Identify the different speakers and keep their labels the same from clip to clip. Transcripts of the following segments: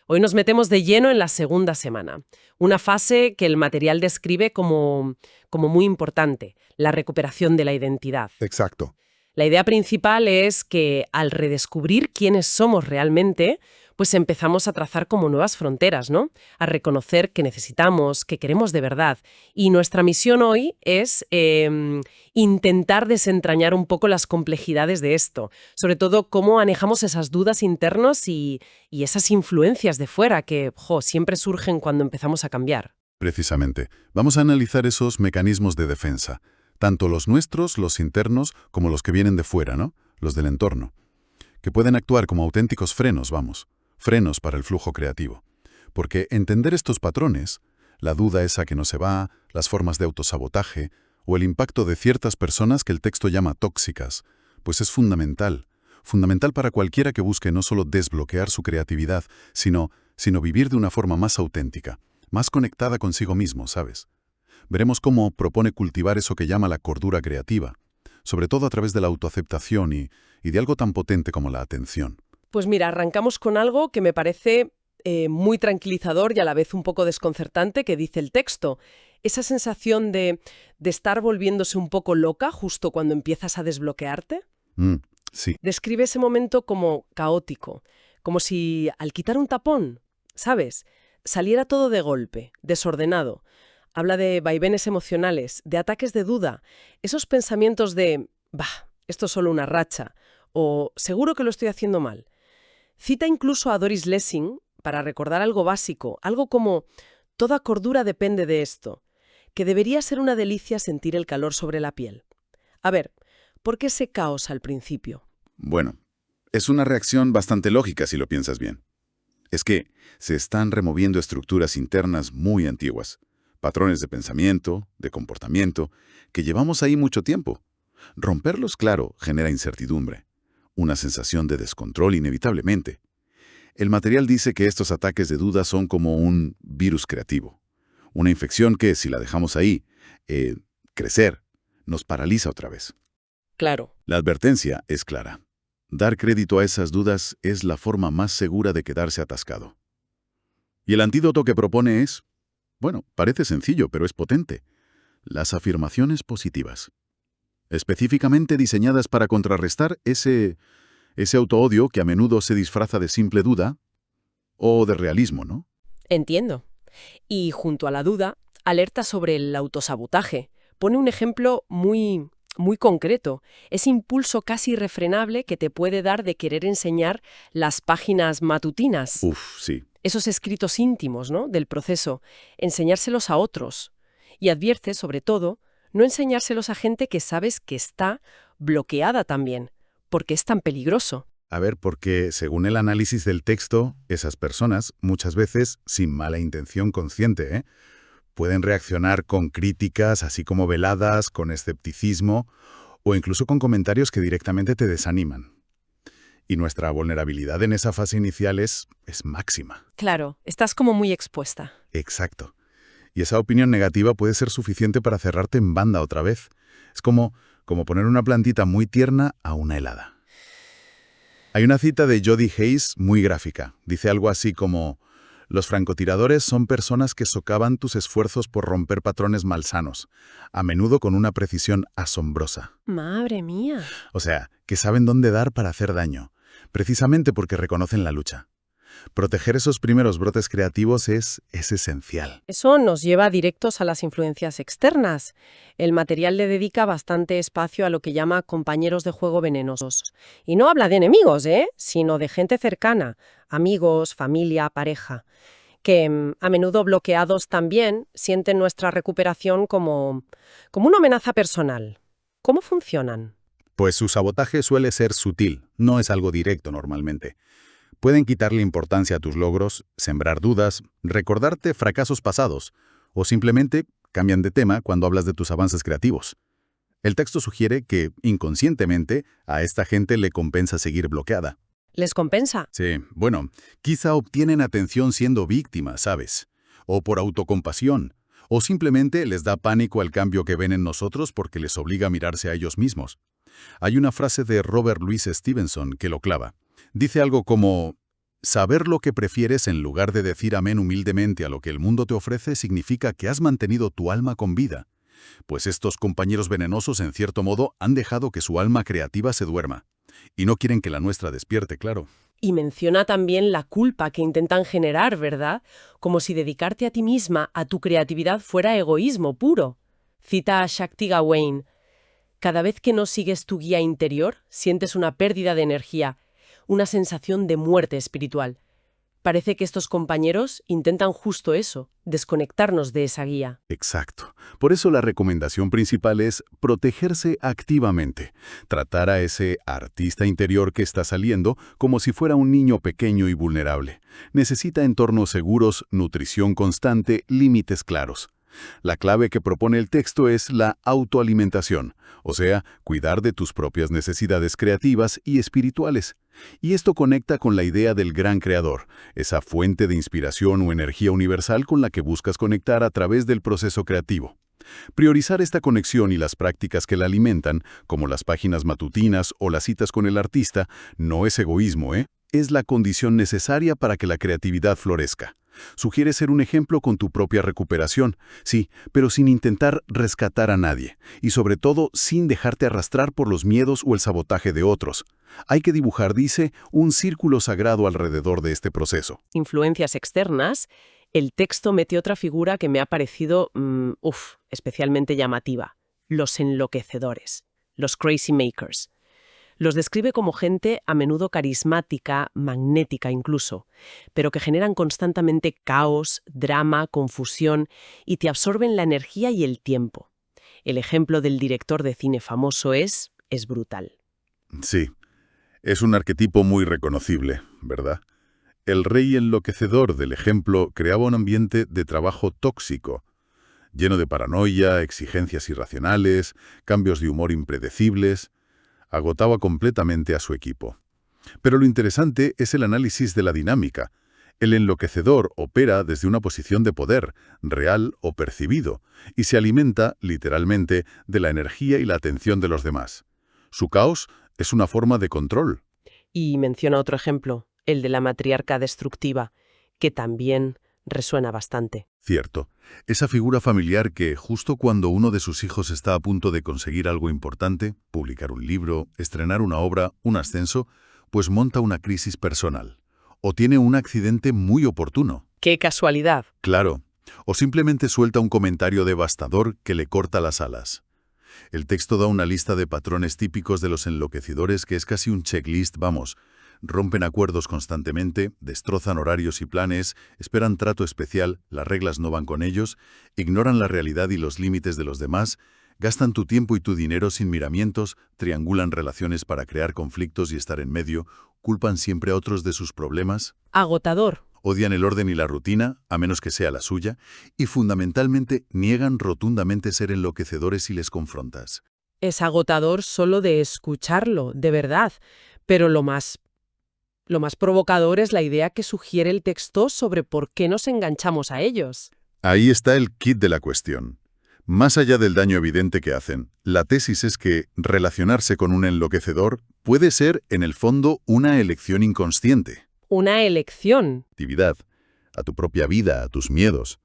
Speaker 1: Hoy nos metemos de lleno en la segunda semana, una fase que el material describe como muy importante, la recuperación de la identidad.
Speaker 2: Exacto.
Speaker 1: La idea principal es que al redescubrir quiénes somos realmente, pues empezamos a trazar como nuevas fronteras, ¿no? A reconocer que necesitamos, que queremos de verdad. Y nuestra misión hoy es intentar desentrañar un poco las complejidades de esto, sobre todo cómo manejamos esas dudas internas y esas influencias de fuera que, siempre surgen cuando empezamos a cambiar.
Speaker 2: Precisamente. Vamos a analizar esos mecanismos de defensa, tanto los nuestros, los internos, como los que vienen de fuera, ¿no? Los del entorno, que pueden actuar como auténticos frenos, frenos para el flujo creativo. Porque entender estos patrones, la duda esa que no se va, las formas de autosabotaje o el impacto de ciertas personas que el texto llama tóxicas, pues es fundamental para cualquiera que busque no solo desbloquear su creatividad, sino vivir de una forma más auténtica, más conectada consigo mismo, ¿sabes? Veremos cómo propone cultivar eso que llama la cordura creativa, sobre todo a través de la autoaceptación y de algo tan potente como la atención.
Speaker 1: Pues mira, arrancamos con algo que me parece muy tranquilizador y a la vez un poco desconcertante que dice el texto. Esa sensación de estar volviéndose un poco loca justo cuando empiezas a desbloquearte.
Speaker 2: Sí.
Speaker 1: Describe ese momento como caótico, como si al quitar un tapón, ¿sabes?, saliera todo de golpe, desordenado. Habla de vaivenes emocionales, de ataques de duda, esos pensamientos de, esto es solo una racha, o seguro que lo estoy haciendo mal. Cita incluso a Doris Lessing para recordar algo básico, algo como, toda cordura depende de esto, que debería ser una delicia sentir el calor sobre la piel. A ver, ¿por qué ese caos al principio?
Speaker 3: Bueno, es una reacción bastante lógica si lo piensas bien. Es que se están removiendo estructuras internas muy antiguas, patrones de pensamiento, de comportamiento, que llevamos ahí mucho tiempo. Romperlos, claro, genera incertidumbre, una sensación de descontrol inevitablemente. El material dice que estos ataques de duda son como un virus creativo, una infección que, si la dejamos ahí, crecer, nos paraliza otra vez.
Speaker 1: Claro.
Speaker 3: La advertencia es clara. Dar crédito a esas dudas es la forma más segura de quedarse atascado. Y el antídoto que propone es, bueno, parece sencillo, pero es potente. Las afirmaciones positivas. Específicamente diseñadas para contrarrestar ese autoodio que a menudo se disfraza de simple duda o de realismo, ¿no?
Speaker 1: Entiendo. Y junto a la duda, alerta sobre el autosabotaje. Pone un ejemplo muy concreto, ese impulso casi irrefrenable que te puede dar de querer enseñar las páginas matutinas.
Speaker 3: Sí.
Speaker 1: Esos escritos íntimos, ¿no?, del proceso, enseñárselos a otros. Y advierte, sobre todo, no enseñárselos a gente que sabes que está bloqueada también, porque es tan peligroso.
Speaker 2: A ver, porque según el análisis del texto, esas personas, muchas veces sin mala intención consciente, pueden reaccionar con críticas, así como veladas, con escepticismo o incluso con comentarios que directamente te desaniman. Y nuestra vulnerabilidad en esa fase inicial es máxima.
Speaker 1: Claro, estás como muy expuesta.
Speaker 2: Exacto. Y esa opinión negativa puede ser suficiente para cerrarte en banda otra vez. Es como poner una plantita muy tierna a una helada. Hay una cita de Jody Hayes muy gráfica. Dice algo así como: los francotiradores son personas que socavan tus esfuerzos por romper patrones malsanos, a menudo con una precisión asombrosa.
Speaker 1: ¡Madre mía!
Speaker 2: O sea, que saben dónde dar para hacer daño, precisamente porque reconocen la lucha. Proteger esos primeros brotes creativos es esencial.
Speaker 1: Eso nos lleva directos a las influencias externas. El material le dedica bastante espacio a lo que llama compañeros de juego venenosos. Y no habla de enemigos, sino de gente cercana, amigos, familia, pareja, que a menudo bloqueados también sienten nuestra recuperación como una amenaza personal. ¿Cómo funcionan?
Speaker 2: Pues su sabotaje suele ser sutil, no es algo directo normalmente. Pueden quitarle importancia a tus logros, sembrar dudas, recordarte fracasos pasados, o simplemente cambian de tema cuando hablas de tus avances creativos. El texto sugiere que, inconscientemente, a esta gente le compensa seguir bloqueada.
Speaker 1: ¿Les compensa?
Speaker 2: Sí, bueno, quizá obtienen atención siendo víctimas, ¿sabes? O por autocompasión, o simplemente les da pánico al cambio que ven en nosotros porque les obliga a mirarse a ellos mismos. Hay una frase de Robert Louis Stevenson que lo clava. Dice algo como: Saber lo que prefieres en lugar de decir amén humildemente a lo que el mundo te ofrece significa que has mantenido tu alma con vida. Pues estos compañeros venenosos, en cierto modo, han dejado que su alma creativa se duerma. Y no quieren que la nuestra despierte, claro.
Speaker 1: Y menciona también la culpa que intentan generar, ¿verdad? Como si dedicarte a ti misma, a tu creatividad, fuera egoísmo puro. Cita a Shakti Gawain. Cada vez que no sigues tu guía interior, sientes una pérdida de energía, una sensación de muerte espiritual. Parece que estos compañeros intentan justo eso, desconectarnos de esa guía.
Speaker 2: Exacto. Por eso la recomendación principal es protegerse activamente. Tratar a ese artista interior que está saliendo como si fuera un niño pequeño y vulnerable. Necesita entornos seguros, nutrición constante, límites claros. La clave que propone el texto es la autoalimentación, o sea, cuidar de tus propias necesidades creativas y espirituales. Y esto conecta con la idea del gran creador, esa fuente de inspiración o energía universal con la que buscas conectar a través del proceso creativo. Priorizar esta conexión y las prácticas que la alimentan, como las páginas matutinas o las citas con el artista, no es egoísmo, es la condición necesaria para que la creatividad florezca. Sugiere ser un ejemplo con tu propia recuperación, sí, pero sin intentar rescatar a nadie, y sobre todo sin dejarte arrastrar por los miedos o el sabotaje de otros. Hay que dibujar, dice, un círculo sagrado alrededor de este proceso.
Speaker 1: Influencias externas. El texto mete otra figura que me ha parecido, especialmente llamativa. Los enloquecedores, los crazy makers. Los describe como gente a menudo carismática, magnética incluso, pero que generan constantemente caos, drama, confusión y te absorben la energía y el tiempo. El ejemplo del director de cine famoso es brutal.
Speaker 2: Sí, es un arquetipo muy reconocible, ¿verdad? El rey enloquecedor del ejemplo creaba un ambiente de trabajo tóxico, lleno de paranoia, exigencias irracionales, cambios de humor impredecibles. Agotaba completamente a su equipo. Pero lo interesante es el análisis de la dinámica. El enloquecedor opera desde una posición de poder, real o percibido, y se alimenta, literalmente, de la energía y la atención de los demás. Su caos es una forma de control.
Speaker 1: Y menciona otro ejemplo, el de la matriarca destructiva, que también resuena bastante.
Speaker 2: Cierto, esa figura familiar que, justo cuando uno de sus hijos está a punto de conseguir algo importante, publicar un libro, estrenar una obra, un ascenso, pues monta una crisis personal. O tiene un accidente muy oportuno.
Speaker 1: ¡Qué casualidad!
Speaker 2: Claro, o simplemente suelta un comentario devastador que le corta las alas. El texto da una lista de patrones típicos de los enloquecedores que es casi un checklist, vamos. Rompen acuerdos constantemente, destrozan horarios y planes, esperan trato especial, las reglas no van con ellos, ignoran la realidad y los límites de los demás, gastan tu tiempo y tu dinero sin miramientos, triangulan relaciones para crear conflictos y estar en medio, culpan siempre a otros de sus problemas.
Speaker 1: Agotador.
Speaker 2: Odian el orden y la rutina, a menos que sea la suya, y fundamentalmente niegan rotundamente ser enloquecedores si les confrontas.
Speaker 1: Es agotador solo de escucharlo, de verdad, pero lo más provocador es la idea que sugiere el texto sobre por qué nos enganchamos a ellos.
Speaker 2: Ahí está el quid de la cuestión. Más allá del daño evidente que hacen, la tesis es que relacionarse con un enloquecedor puede ser, en el fondo, una elección inconsciente.
Speaker 1: Una elección.
Speaker 2: Actividad, a tu propia vida, a tus miedos.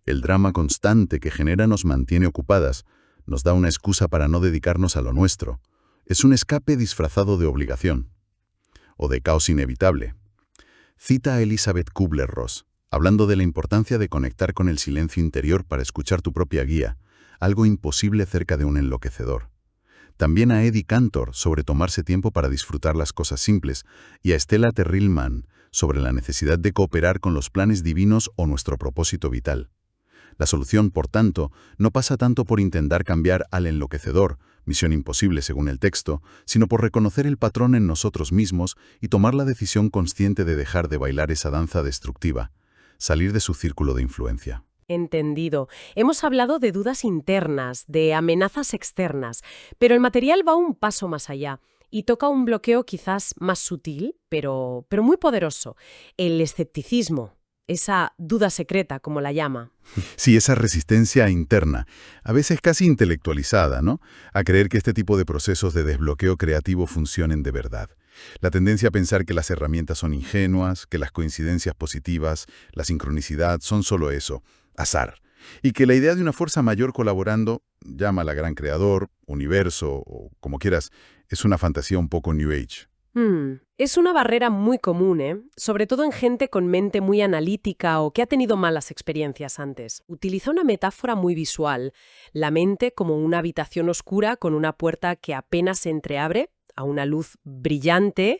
Speaker 2: El drama constante que genera nos mantiene ocupadas, nos da una excusa para no dedicarnos a lo nuestro. Es un escape disfrazado de obligación. O de caos inevitable. Cita a Elizabeth Kubler-Ross, hablando de la importancia de conectar con el silencio interior para escuchar tu propia guía, algo imposible cerca de un enloquecedor. También a Eddie Cantor sobre tomarse tiempo para disfrutar las cosas simples, y a Stella Terrilman sobre la necesidad de cooperar con los planes divinos o nuestro propósito vital. La solución, por tanto, no pasa tanto por intentar cambiar al enloquecedor, misión imposible según el texto, sino por reconocer el patrón en nosotros mismos y tomar la decisión consciente de dejar de bailar esa danza destructiva, salir de su círculo de influencia.
Speaker 1: Entendido. Hemos hablado de dudas internas, de amenazas externas, pero el material va un paso más allá y toca un bloqueo quizás más sutil, pero muy poderoso, el escepticismo. esa duda secreta, como la llama.
Speaker 2: Sí, esa resistencia interna, a veces casi intelectualizada, ¿no? A creer que este tipo de procesos de desbloqueo creativo funcionen de verdad. La tendencia a pensar que las herramientas son ingenuas, que las coincidencias positivas, la sincronicidad son solo eso, azar. Y que la idea de una fuerza mayor colaborando, llámala gran creador, universo o como quieras, es una fantasía un poco New Age.
Speaker 1: Es una barrera muy común, ¿eh? Sobre todo en gente con mente muy analítica o que ha tenido malas experiencias antes. Utiliza una metáfora muy visual, la mente como una habitación oscura con una puerta que apenas se entreabre a una luz brillante,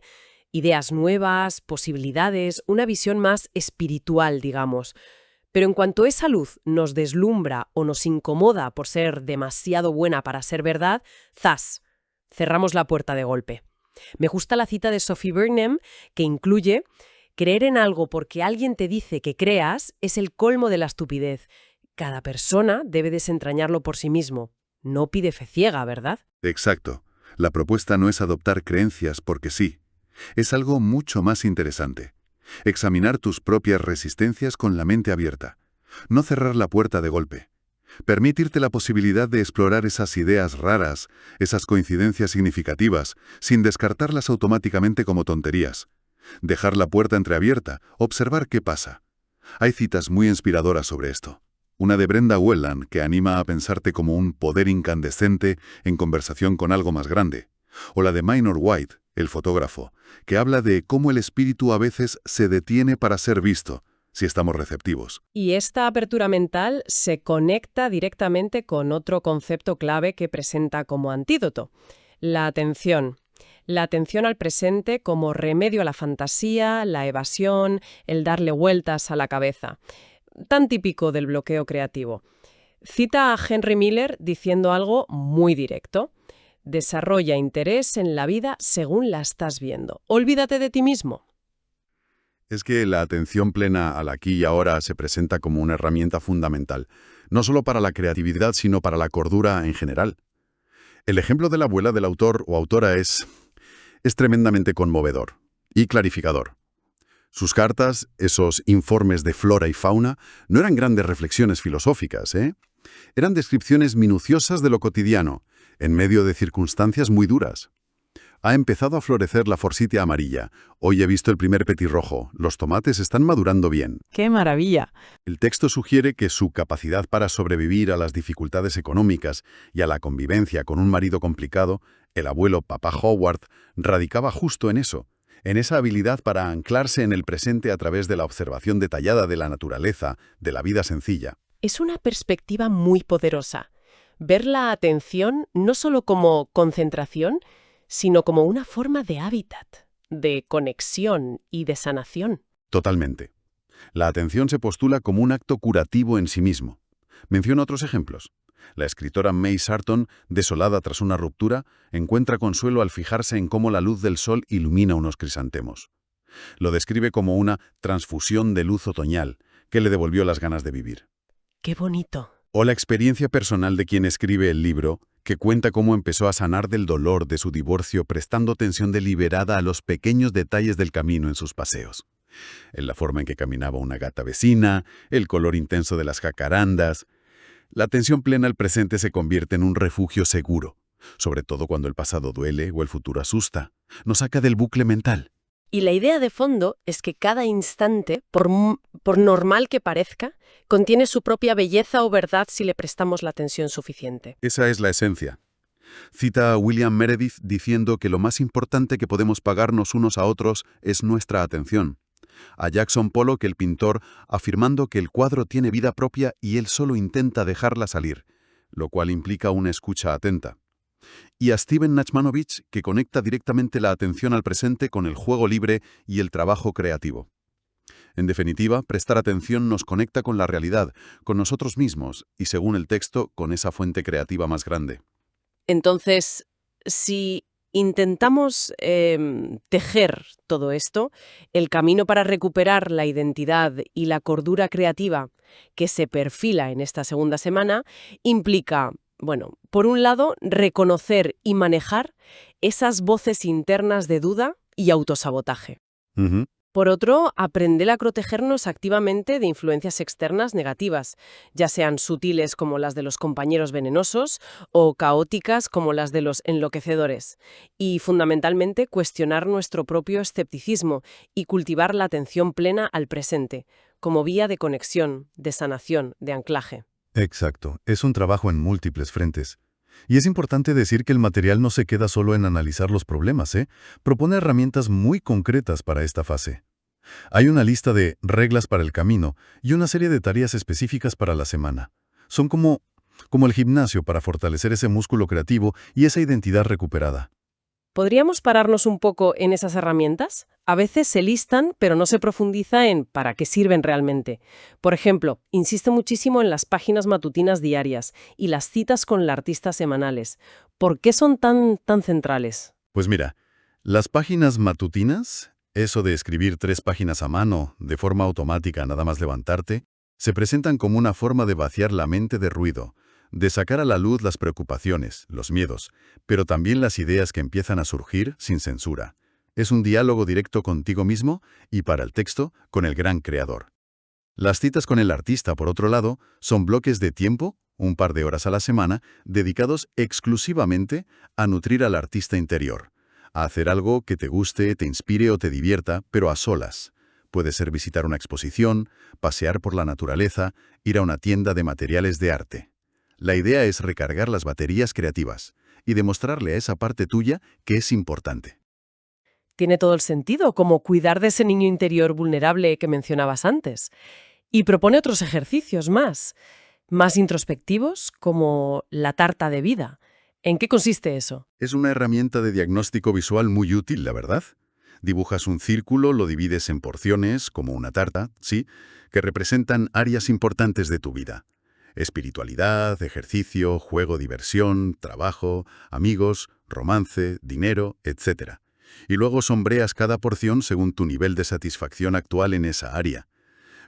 Speaker 1: ideas nuevas, posibilidades, una visión más espiritual, digamos. Pero en cuanto esa luz nos deslumbra o nos incomoda por ser demasiado buena para ser verdad, ¡zas! Cerramos la puerta de golpe. Me gusta la cita de Sophie Burnham, que incluye: creer en algo porque alguien te dice que creas es el colmo de la estupidez. Cada persona debe desentrañarlo por sí mismo. No pide fe ciega, ¿verdad?
Speaker 3: Exacto. La propuesta no es adoptar creencias porque sí. Es algo mucho más interesante. Examinar tus propias resistencias con la mente abierta. No cerrar la puerta de golpe. Permitirte la posibilidad de explorar esas ideas raras, esas coincidencias significativas, sin descartarlas automáticamente como tonterías. Dejar la puerta entreabierta, observar qué pasa. Hay citas muy inspiradoras sobre esto. Una de Brenda Welland, que anima a pensarte como un poder incandescente en conversación con algo más grande. O la de Minor White, el fotógrafo, que habla de cómo el espíritu a veces se detiene para ser visto, si estamos receptivos.
Speaker 1: Y esta apertura mental se conecta directamente con otro concepto clave que presenta como antídoto: la atención. La atención al presente como remedio a la fantasía, la evasión, el darle vueltas a la cabeza. Tan típico del bloqueo creativo. Cita a Henry Miller diciendo algo muy directo: desarrolla interés en la vida según la estás viendo. Olvídate de ti mismo.
Speaker 2: Es que la atención plena al aquí y ahora se presenta como una herramienta fundamental, no solo para la creatividad, sino para la cordura en general. El ejemplo de la abuela del autor o autora es tremendamente conmovedor y clarificador. Sus cartas, esos informes de flora y fauna, no eran grandes reflexiones filosóficas, ¿eh? Eran descripciones minuciosas de lo cotidiano, en medio de circunstancias muy duras. Ha empezado a florecer la forsythia amarilla. Hoy he visto el primer petirrojo. Los tomates están madurando bien.
Speaker 1: ¡Qué maravilla!
Speaker 2: El texto sugiere que su capacidad para sobrevivir a las dificultades económicas y a la convivencia con un marido complicado, el abuelo Papa Howard, radicaba justo en eso, en esa habilidad para anclarse en el presente a través de la observación detallada de la naturaleza, de la vida sencilla.
Speaker 1: Es una perspectiva muy poderosa. Ver la atención no solo como concentración, sino como una forma de hábitat, de conexión y de sanación.
Speaker 2: Totalmente. La atención se postula como un acto curativo en sí mismo. Menciono otros ejemplos. La escritora May Sarton, desolada tras una ruptura, encuentra consuelo al fijarse en cómo la luz del sol ilumina unos crisantemos. Lo describe como una transfusión de luz otoñal que le devolvió las ganas de vivir.
Speaker 1: ¡Qué bonito!
Speaker 2: O la experiencia personal de quien escribe el libro, que cuenta cómo empezó a sanar del dolor de su divorcio prestando atención deliberada a los pequeños detalles del camino en sus paseos. En la forma en que caminaba una gata vecina, el color intenso de las jacarandas. La atención plena al presente se convierte en un refugio seguro, sobre todo cuando el pasado duele o el futuro asusta. Nos saca del bucle mental.
Speaker 1: Y la idea de fondo es que cada instante, por normal que parezca, contiene su propia belleza o verdad si le prestamos la atención suficiente.
Speaker 2: Esa es la esencia. Cita a William Meredith diciendo que lo más importante que podemos pagarnos unos a otros es nuestra atención. A Jackson Pollock, el pintor, afirmando que el cuadro tiene vida propia y él solo intenta dejarla salir, lo cual implica una escucha atenta. Y a Steven Nachmanovich, que conecta directamente la atención al presente con el juego libre y el trabajo creativo. En definitiva, prestar atención nos conecta con la realidad, con nosotros mismos y, según el texto, con esa fuente creativa más grande.
Speaker 1: Entonces, si intentamos tejer todo esto, el camino para recuperar la identidad y la cordura creativa que se perfila en esta segunda semana implica, bueno, por un lado, reconocer y manejar esas voces internas de duda y autosabotaje. Por otro, aprender a protegernos activamente de influencias externas negativas, ya sean sutiles como las de los compañeros venenosos o caóticas como las de los enloquecedores. Y fundamentalmente cuestionar nuestro propio escepticismo y cultivar la atención plena al presente, como vía de conexión, de sanación, de anclaje.
Speaker 4: Exacto, es un trabajo en múltiples frentes. Y es importante decir que el material no se queda solo en analizar los problemas, ¿eh? Propone herramientas muy concretas para esta fase. Hay una lista de reglas para el camino y una serie de tareas específicas para la semana. Son como el gimnasio para fortalecer ese músculo creativo y esa identidad recuperada.
Speaker 1: ¿Podríamos pararnos un poco en esas herramientas? A veces se listan, pero no se profundiza en para qué sirven realmente. Por ejemplo, insiste muchísimo en las páginas matutinas diarias y las citas con el artista semanales. ¿Por qué son tan centrales?
Speaker 4: Pues mira, las páginas matutinas, eso de escribir 3 páginas a mano, de forma automática nada más levantarte, se presentan como una forma de vaciar la mente de ruido, de sacar a la luz las preocupaciones, los miedos, pero también las ideas que empiezan a surgir sin censura. Es un diálogo directo contigo mismo y para el texto, con el gran creador. Las citas con el artista, por otro lado, son bloques de tiempo, un par de horas a la semana, dedicados exclusivamente a nutrir al artista interior, a hacer algo que te guste, te inspire o te divierta, pero a solas. Puede ser visitar una exposición, pasear por la naturaleza, ir a una tienda de materiales de arte. La idea es recargar las baterías creativas y demostrarle a esa parte tuya que es importante.
Speaker 1: Tiene todo el sentido, como cuidar de ese niño interior vulnerable que mencionabas antes. Y propone otros ejercicios más introspectivos, como la tarta de vida. ¿En qué consiste eso?
Speaker 4: Es una herramienta de diagnóstico visual muy útil, la verdad. Dibujas un círculo, lo divides en porciones, como una tarta, ¿sí?, que representan áreas importantes de tu vida. Espiritualidad, ejercicio, juego, diversión, trabajo, amigos, romance, dinero, etc. Y luego sombreas cada porción según tu nivel de satisfacción actual en esa área.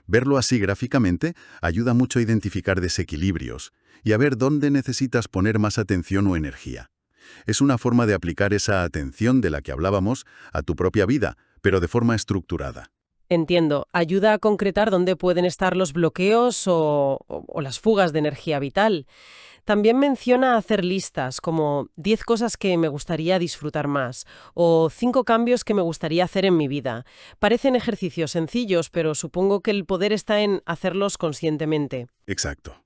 Speaker 4: Verlo así gráficamente ayuda mucho a identificar desequilibrios y a ver dónde necesitas poner más atención o energía. Es una forma de aplicar esa atención de la que hablábamos a tu propia vida, pero de forma estructurada.
Speaker 1: Entiendo, ayuda a concretar dónde pueden estar los bloqueos o las fugas de energía vital. También menciona hacer listas, como 10 cosas que me gustaría disfrutar más o 5 cambios que me gustaría hacer en mi vida. Parecen ejercicios sencillos, pero supongo que el poder está en hacerlos conscientemente.
Speaker 4: Exacto.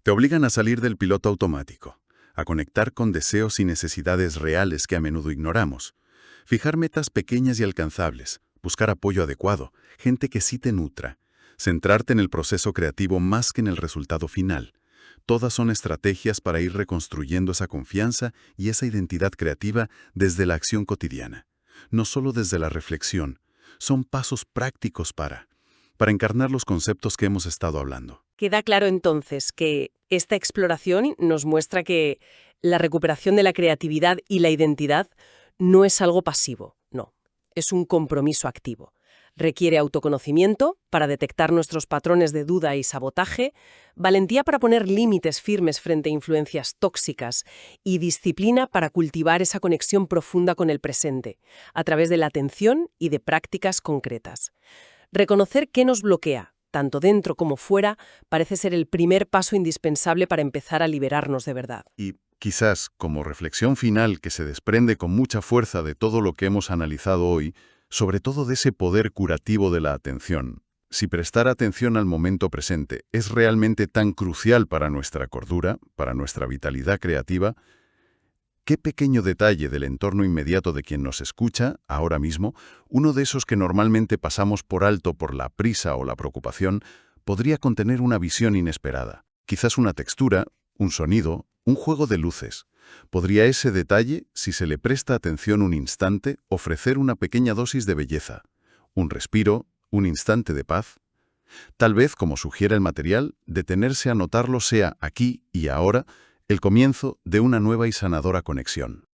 Speaker 4: Te obligan a salir del piloto automático, a conectar con deseos y necesidades reales que a menudo ignoramos. Fijar metas pequeñas y alcanzables, buscar apoyo adecuado, gente que sí te nutra. Centrarte en el proceso creativo más que en el resultado final. Todas son estrategias para ir reconstruyendo esa confianza y esa identidad creativa desde la acción cotidiana. No solo desde la reflexión, son pasos prácticos para encarnar los conceptos que hemos estado hablando.
Speaker 1: Queda claro entonces que esta exploración nos muestra que la recuperación de la creatividad y la identidad no es algo pasivo, no, es un compromiso activo. Requiere autoconocimiento para detectar nuestros patrones de duda y sabotaje, valentía para poner límites firmes frente a influencias tóxicas y disciplina para cultivar esa conexión profunda con el presente, a través de la atención y de prácticas concretas. Reconocer qué nos bloquea, tanto dentro como fuera, parece ser el primer paso indispensable para empezar a liberarnos de verdad.
Speaker 4: Y quizás, como reflexión final que se desprende con mucha fuerza de todo lo que hemos analizado hoy, sobre todo de ese poder curativo de la atención, si prestar atención al momento presente es realmente tan crucial para nuestra cordura, para nuestra vitalidad creativa, ¿qué pequeño detalle del entorno inmediato de quien nos escucha, ahora mismo, uno de esos que normalmente pasamos por alto por la prisa o la preocupación, podría contener una visión inesperada? Quizás una textura, un sonido, un juego de luces. ¿Podría ese detalle, si se le presta atención un instante, ofrecer una pequeña dosis de belleza? ¿Un respiro? ¿Un instante de paz? Tal vez, como sugiere el material, detenerse a notarlo sea aquí y ahora el comienzo de una nueva y sanadora conexión.